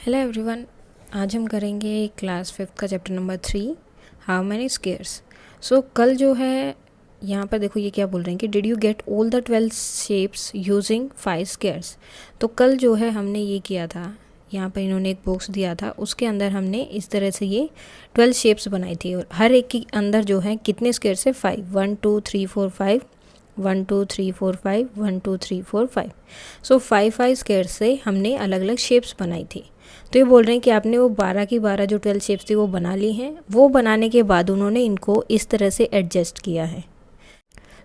Hello everyone. आज हम करेंगे क्लास 5 का chapter number 3, how many squares. So कल जो है यहाँ पर देखो ये क्या बोल रहे हैं कि did you get all the 12 shapes using 5 squares. तो कल जो है हमने ये किया था, यहाँ पर इन्होंने एक बॉक्स दिया था, उसके अंदर हमने इस तरह से ये 12 शेप्स बनाई थी और हर एक के अंदर जो है कितने स्क्वेयर्स है 5, 1 2 3 4 5, 1 2 3 4 5, 1 2 3 4 5। सो 5 स्क्वेयर से हमने अलग अलग शेप्स बनाई थी। तो ये बोल रहे हैं कि आपने वो 12 की 12 जो 12 शेप्स थी वो बना ली हैं। वो बनाने के बाद उन्होंने इनको इस तरह से एडजस्ट किया है।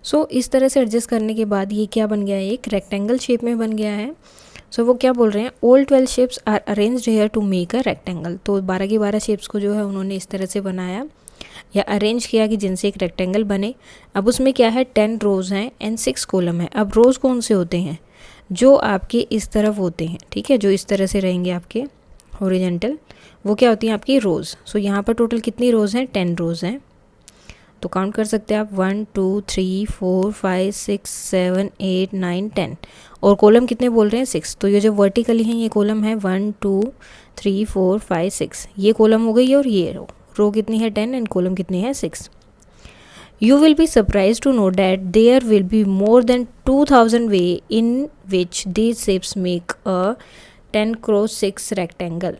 सो इस तरह से एडजस्ट करने के बाद ये क्या बन गया है, एक रेक्टेंगल शेप में बन गया है। सो वो क्या बोल रहे हैं, all 12 shapes are arranged here to make a rectangle. तो 12 की 12 शेप्स को जो है उन्होंने इस तरह से बनाया या अरेंज किया कि जिनसे एक रेक्टेंगल बने। अब उसमें क्या है, 10 रोज़ हैं एंड 6 कॉलम है। अब रोज़ कौन से होते हैं, जो आपके इस तरफ होते हैं, ठीक है, जो इस तरह से रहेंगे आपके हॉरिजॉन्टल, वो क्या होती हैं आपकी रोज़। सो यहाँ पर टोटल कितनी रोज़ हैं, 10 रोज़ हैं। तो काउंट कर सकते हैं आप 1 2 3 4 5 6 7 8 9 10। और कॉलम कितने बोल रहे हैं, 6। तो ये जो वर्टिकली हैं ये कॉलम है 1 2 3 4 5 6। ये कॉलम हो गई और ये रो कितनी है 10 एंड कॉलम कितनी है 6। You will be surprised to know that there will be more than 2000 way in which these shapes make a 10 cross 6 rectangle.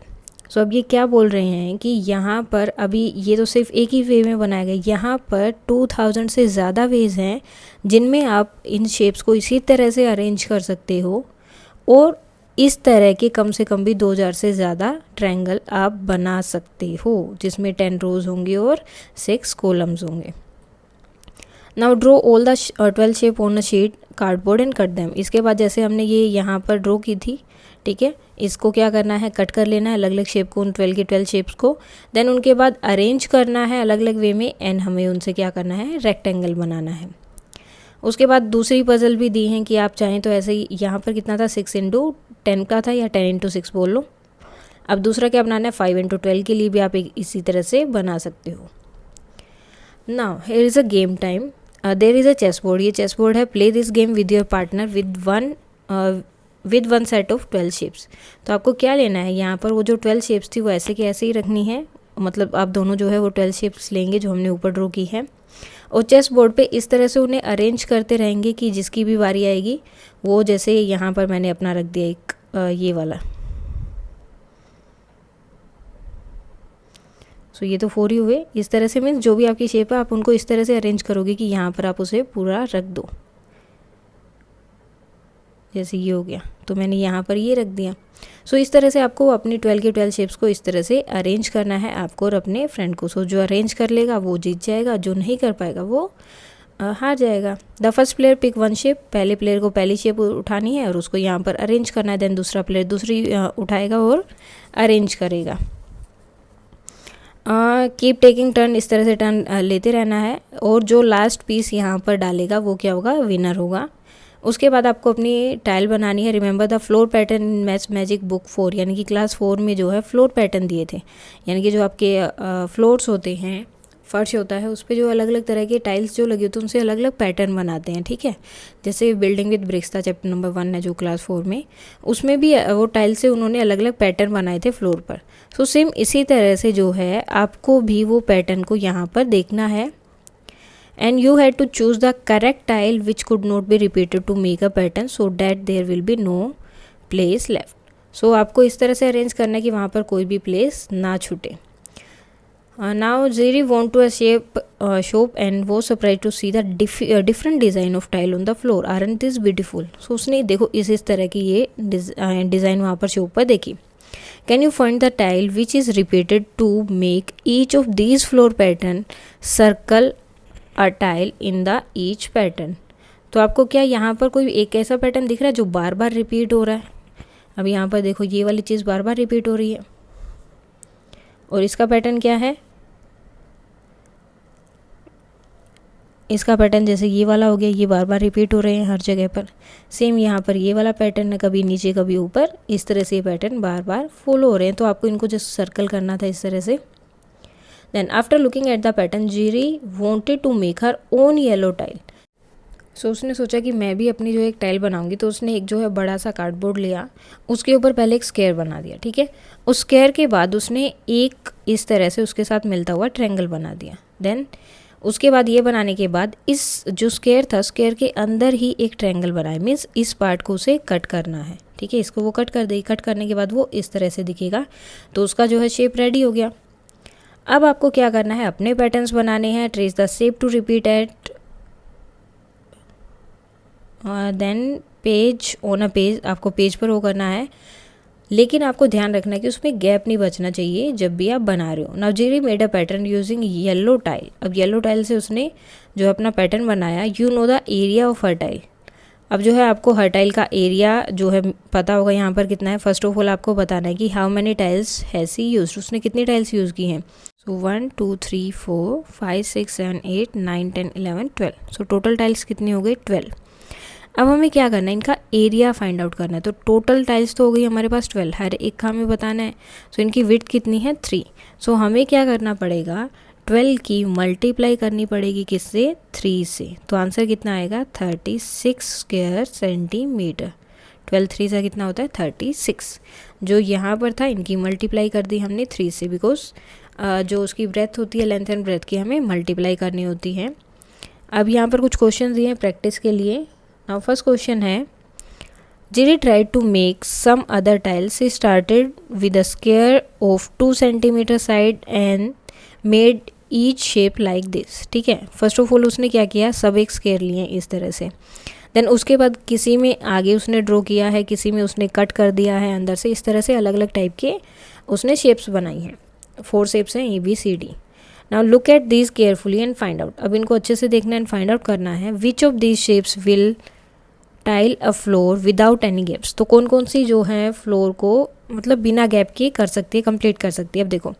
सो अब ये क्या बोल रहे हैं कि यहाँ पर अभी ये तो सिर्फ एक ही वे में बनाया गया, यहाँ पर 2000 से ज़्यादा वेज हैं जिनमें आप इन शेप्स को इसी तरह से अरेंज कर सकते हो और इस तरह के कम से कम भी 2000 से ज़्यादा ट्रायंगल आप बना सकते हो, जिसमें 10 रोज़ होंगे और 6 कॉलम्स होंगे। Now draw all the 12 shape on a sheet cardboard and cut them. इसके बाद जैसे हमने ये यहाँ पर ड्रॉ की थी, ठीक है, इसको क्या करना है, कट कर लेना है अलग अलग शेप को, उन 12 की 12 शेप्स को। देन उनके बाद अरेंज करना है अलग अलग वे में एंड हमें उनसे क्या करना है, रेक्टेंगल बनाना है। उसके बाद दूसरी पजल भी दी हैं कि आप चाहें तो ऐसे ही, यहाँ पर कितना था 6 इंटू 10 का था या 10 इंटू 6 बोल लो। अब दूसरा क्या बनाना है, 5 इंटू 12 के लिए भी आप इसी तरह से बना सकते हो। Now here is a game time. There is a chess board, ये चेस बोर्ड है। Play this game with your partner with one set of 12 shapes. तो आपको क्या लेना है, यहाँ पर वो जो 12 शेप्स थी वो ऐसे के ऐसे ही रखनी है, मतलब आप दोनों जो है वो 12 शेप्स लेंगे जो हमने ऊपर ड्रॉ की है और चेस बोर्ड पे इस तरह से उन्हें अरेंज करते रहेंगे कि जिसकी भी बारी आएगी वो, जैसे यहाँ पर मैंने अपना रख दिया एक ये वाला। सो ये तो 4 ही हुए। इस तरह से मीन्स जो भी आपकी शेप है आप उनको इस तरह से अरेंज करोगे कि यहाँ पर आप उसे पूरा रख दो। जैसे ये हो गया तो मैंने यहाँ पर ये रख दिया। सो इस तरह से आपको अपनी 12 के 12 शेप्स को इस तरह से अरेंज करना है आपको और अपने फ्रेंड को। सो जो अरेंज कर लेगा वो जीत जाएगा, जो नहीं कर पाएगा वो हार जाएगा। The first player pick one shape, पहले प्लेयर को पहली शेप उठानी है और उसको यहाँ पर अरेंज करना है। देन दूसरा प्लेयर दूसरी उठाएगा और अरेंज करेगा। कीप टेकिंग टर्न, इस तरह से टर्न लेते रहना है और जो लास्ट पीस यहाँ पर डालेगा वो क्या होगा, विनर होगा। उसके बाद आपको अपनी टाइल बनानी है। Remember the floor pattern in maths magic book 4, यानी कि क्लास 4 में जो है फ्लोर पैटर्न दिए थे, यानी कि जो आपके फ्लोर्स होते हैं, फर्श होता है, उस पर जो अलग अलग तरह के टाइल्स जो लगे होते हैं उनसे अलग अलग पैटर्न बनाते हैं, ठीक है। जैसे बिल्डिंग विद ब्रिक्स था, चैप्टर नंबर 1 है जो क्लास 4 में, उसमें भी वो टाइल्स से उन्होंने अलग अलग पैटर्न बनाए थे फ्लोर पर। सो सेम इसी तरह से जो है आपको भी वो पैटर्न को यहाँ पर देखना है and you had to choose the correct tile which could not be repeated to make a pattern so that there will be no place left. So आपको इस तरह से अरेंज करना है कि वहाँ पर कोई भी प्लेस ना छूटे। Now Ziri want to a shop and was surprised to see the different design of tile on the floor. Aren't this beautiful? So उसने देखो इस तरह की ये डिज़ाइन वहाँ पर शॉप पर देखी। Can you find the tile which is repeated to make each of these floor pattern circle a tile in the each pattern? तो आपको क्या यहाँ पर कोई एक ऐसा पैटर्न दिख रहा है जो बार बार रिपीट हो रहा है। अब यहाँ पर देखो ये वाली चीज़ बार बार रिपीट हो रही है और इसका पैटर्न क्या है, इसका पैटर्न जैसे ये वाला हो गया, ये बार बार रिपीट हो रहे हैं हर जगह पर। सेम यहाँ पर ये वाला पैटर्न है, कभी नीचे कभी ऊपर, इस तरह से ये पैटर्न बार बार फॉलो हो रहे हैं। तो आपको इनको जस्ट सर्कल करना था इस तरह से। Then after looking at the pattern Jerry wanted to make her own yellow tile. So उसने सोचा कि मैं भी अपनी जो एक टाइल बनाऊंगी, तो उसने एक जो है बड़ा सा कार्डबोर्ड लिया, उसके ऊपर पहले एक स्क्वायर बना दिया, ठीक है। उस स्क्वायर के बाद उसने एक इस तरह से उसके साथ मिलता हुआ ट्रायंगल बना दिया। देन उसके बाद ये बनाने के बाद इस जो स्क्वायर था, स्क्वायर के अंदर ही एक ट्रायंगल बनाया, मीन्स इस पार्ट को उसे कट करना है, ठीक है। इसको वो कट कर देगी, कट करने के बाद वो इस तरह से दिखेगा, तो उसका जो है शेप रेडी हो गया। अब आपको क्या करना है, अपने पैटर्न्स बनाने हैं। Trace the shape to repeat at then page on a page, आपको पेज पर वो करना है, लेकिन आपको ध्यान रखना है कि उसमें गैप नहीं बचना चाहिए जब भी आप बना रहे हो। Now Jerry made a pattern using yellow tile. अब येलो टाइल से उसने जो अपना पैटर्न बनाया। You know the area of her tile. अब जो है आपको हर टाइल का एरिया जो है पता होगा यहाँ पर कितना है। फर्स्ट ऑफ ऑल आपको बताना है कि how many tiles has he used, उसने कितनी टाइल्स यूज़ की हैं। सो 1 2 3 4 5 6 7 8 9 10 11 12। सो टोटल टाइल्स कितनी हो गई, 12। अब हमें क्या करना है, इनका एरिया फाइंड आउट करना है। तो टोटल टाइल्स तो हो गई हमारे पास 12, हर एक का हमें बताना है। सो इनकी विड्थ कितनी है, 3। सो हमें क्या करना पड़ेगा, 12 की मल्टीप्लाई करनी पड़ेगी किससे, 3 से। तो आंसर कितना आएगा, 36 स्क्वायर सेंटीमीटर। 12 3 से कितना होता है, 36। जो यहाँ पर था इनकी मल्टीप्लाई कर दी हमने 3 से, बिकॉज जो उसकी ब्रेथ होती है, लेंथ एंड ब्रेथ की हमें मल्टीप्लाई करनी होती है। अब यहाँ पर कुछ क्वेश्चन दिए हैं प्रैक्टिस के लिए। नाउ फर्स्ट क्वेश्चन है, Jerry tried to make some other tiles. He started with a square of 2 centimeter side and made each shape like this. ठीक है, फर्स्ट ऑफ ऑल उसने क्या किया, सब एक स्क्वायर लिए इस तरह से। देन उसके बाद किसी में आगे उसने ड्रॉ किया है, किसी में उसने कट कर दिया है अंदर से। इस तरह से अलग अलग टाइप के उसने शेप्स बनाई हैं। 4 शेप्स हैं, ABCD। Now look at these carefully and find out. अब इनको अच्छे से देखना एंड फाइंड आउट करना है। Which of these shapes will tile a floor without any gaps. तो कौन कौन सी जो है फ्लोर को मतलब बिना गैप के कर सकती है, कंप्लीट कर सकती है। अब देखो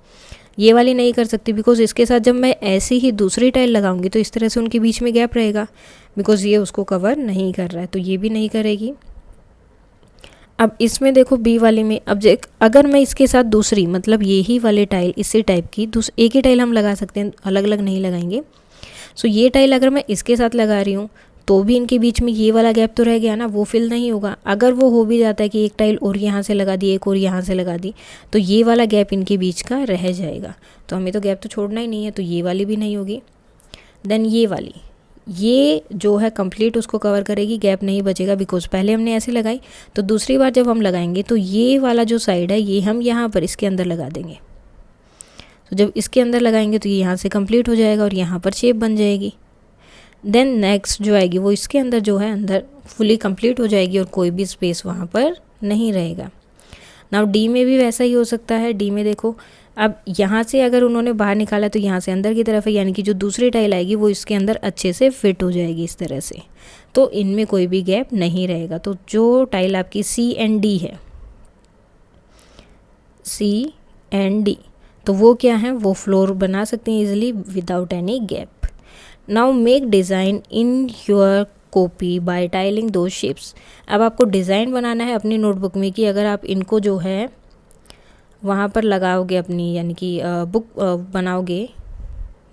ये वाली नहीं कर सकती, बिकॉज इसके साथ जब मैं ऐसी ही दूसरी टाइल लगाऊंगी तो इस तरह से उनके बीच में गैप रहेगा, बिकॉज ये उसको कवर नहीं कर रहा है, तो ये भी नहीं करेगी। अब इसमें देखो बी वाली में, अब अगर मैं इसके साथ दूसरी मतलब यही वाले टाइल इसी टाइप की एक ही टाइल हम लगा सकते हैं, अलग अलग नहीं लगाएंगे। सो ये टाइल अगर मैं इसके साथ लगा रही हूँ तो भी इनके बीच में ये वाला गैप तो रह गया ना, वो फिल नहीं होगा। अगर वो हो भी जाता है कि एक टाइल और यहाँ से लगा दी, एक और यहाँ से लगा दी, तो ये वाला गैप इनके बीच का रह जाएगा। तो हमें तो गैप तो छोड़ना ही नहीं है, तो ये वाली भी नहीं होगी। देन ये वाली, ये जो है कंप्लीट उसको कवर करेगी, गैप नहीं बचेगा, बिकॉज पहले हमने ऐसे लगाई। तो दूसरी बार जब हम लगाएंगे तो ये वाला जो साइड है ये हम यहाँ पर इसके अंदर लगा देंगे। तो जब इसके अंदर लगाएंगे तो ये यहाँ से कंप्लीट हो जाएगा और यहाँ पर शेप बन जाएगी। देन नेक्स्ट जो आएगी वो इसके अंदर जो है अंदर फुली कंप्लीट हो जाएगी और कोई भी स्पेस वहाँ पर नहीं रहेगा। नाउ डी में भी वैसा ही हो सकता है। डी में देखो, अब यहाँ से अगर उन्होंने बाहर निकाला तो यहाँ से अंदर की तरफ है, यानी कि जो दूसरी टाइल आएगी वो इसके अंदर अच्छे से फिट हो जाएगी इस तरह से, तो इनमें कोई भी गैप नहीं रहेगा। तो जो टाइल आपकी सी एंड डी है, सी एंड डी, तो वो क्या है, वो फ्लोर बना सकते हैं easily without any gap. Now make design in your copy bye tiling दो शेप्स। अब आपको डिज़ाइन बनाना है अपनी नोटबुक में कि अगर आप इनको जो है वहाँ पर लगाओगे अपनी, यानी कि बुक बनाओगे,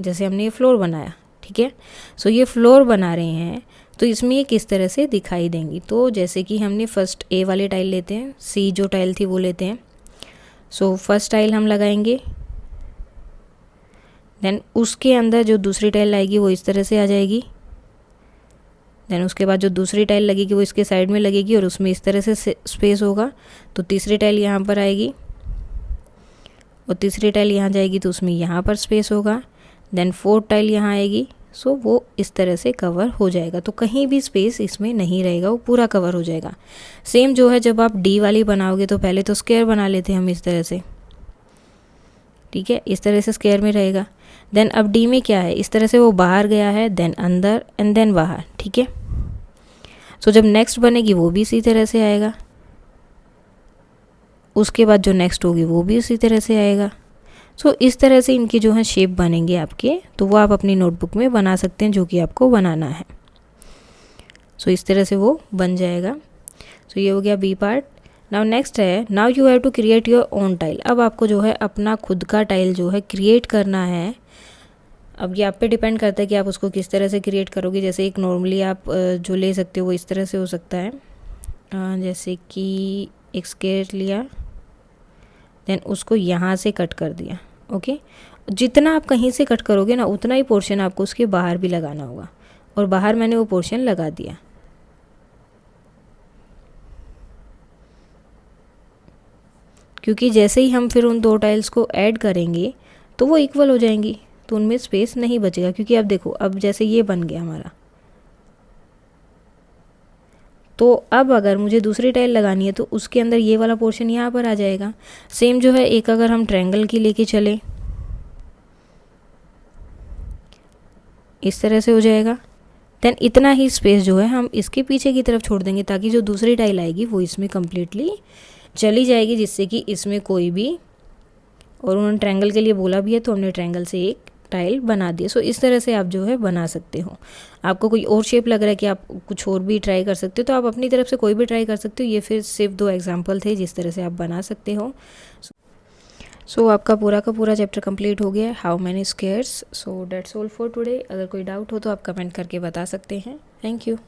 जैसे हमने ये फ्लोर बनाया, ठीक है। सो ये फ्लोर बना रहे हैं तो इसमें ये किस तरह से दिखाई देंगी। तो जैसे कि हमने फर्स्ट ए वाली टाइल लेते हैं, सी जो टाइल थी वो लेते हैं। सो फर्स्ट टाइल हम लगाएंगे, देन उसके अंदर जो दूसरी टाइल आएगी वो इस तरह से आ जाएगी। देन उसके बाद जो दूसरी टाइल लगेगी वो इसके साइड में लगेगी और उसमें इस तरह से स्पेस होगा। तो तीसरी टाइल यहाँ पर आएगी और तीसरी टाइल यहाँ जाएगी तो उसमें यहाँ पर स्पेस होगा। देन फोर्थ टाइल यहाँ आएगी, सो वो इस तरह से कवर हो जाएगा। तो कहीं भी स्पेस इसमें नहीं रहेगा, वो पूरा कवर हो जाएगा। सेम जो है जब आप डी वाली बनाओगे तो पहले तो स्क्वायर बना लेते हैं हम इस तरह से, ठीक है, इस तरह से स्क्वायर में रहेगा। देन अब डी में क्या है, इस तरह से वो बाहर गया है, देन अंदर एंड देन बाहर, ठीक है। सो जब नेक्स्ट बनेगी वो भी इसी तरह से आएगा, उसके बाद जो नेक्स्ट होगी वो भी उसी तरह से आएगा। सो इस तरह से इनकी जो है शेप बनेंगे आपके, तो वो आप अपनी नोटबुक में बना सकते हैं जो कि आपको बनाना है। सो इस तरह से वो बन जाएगा। सो ये हो गया बी पार्ट। नाउ नेक्स्ट है, now you have to create your own tile. अब आपको जो है अपना खुद का टाइल जो है क्रिएट करना है। अब ये आप पे डिपेंड करता है कि आप उसको किस तरह से क्रिएट करोगे। जैसे एक नॉर्मली आप जो ले सकते हो वो इस तरह से हो सकता है, जैसे कि एक स्केयर लिया, देन उसको यहाँ से कट कर दिया। ओके, जितना आप कहीं से कट करोगे ना उतना ही पोर्शन आपको उसके बाहर भी लगाना होगा, और बाहर मैंने वो पोर्शन लगा दिया। क्योंकि जैसे ही हम फिर उन 2 टाइल्स को ऐड करेंगे तो वो इक्वल हो जाएंगी, तो उनमें स्पेस नहीं बचेगा। क्योंकि अब देखो, अब जैसे ये बन गया हमारा, तो अब अगर मुझे दूसरी टाइल लगानी है तो उसके अंदर ये वाला पोर्शन यहाँ पर आ जाएगा। सेम जो है एक अगर हम ट्रायंगल की लेके चले, इस तरह से हो जाएगा। देन इतना ही स्पेस जो है हम इसके पीछे की तरफ छोड़ देंगे, ताकि जो दूसरी टाइल आएगी वो इसमें कम्प्लीटली चली जाएगी, जिससे कि इसमें कोई भी, और उन्होंने ट्रायंगल के लिए बोला भी है तो हमने ट्रायंगल से एक टाइल बना दिया। सो इस तरह से आप जो है बना सकते हो। आपको कोई और शेप लग रहा है कि आप कुछ और भी ट्राई कर सकते हो तो आप अपनी तरफ से कोई भी ट्राई कर सकते हो। ये फिर सिर्फ 2 एग्जांपल थे जिस तरह से आप बना सकते हो। सो आपका पूरा का पूरा चैप्टर कंप्लीट हो गया है, how many squares. So that's all for today. अगर कोई डाउट हो तो आप कमेंट करके बता सकते हैं। Thank you.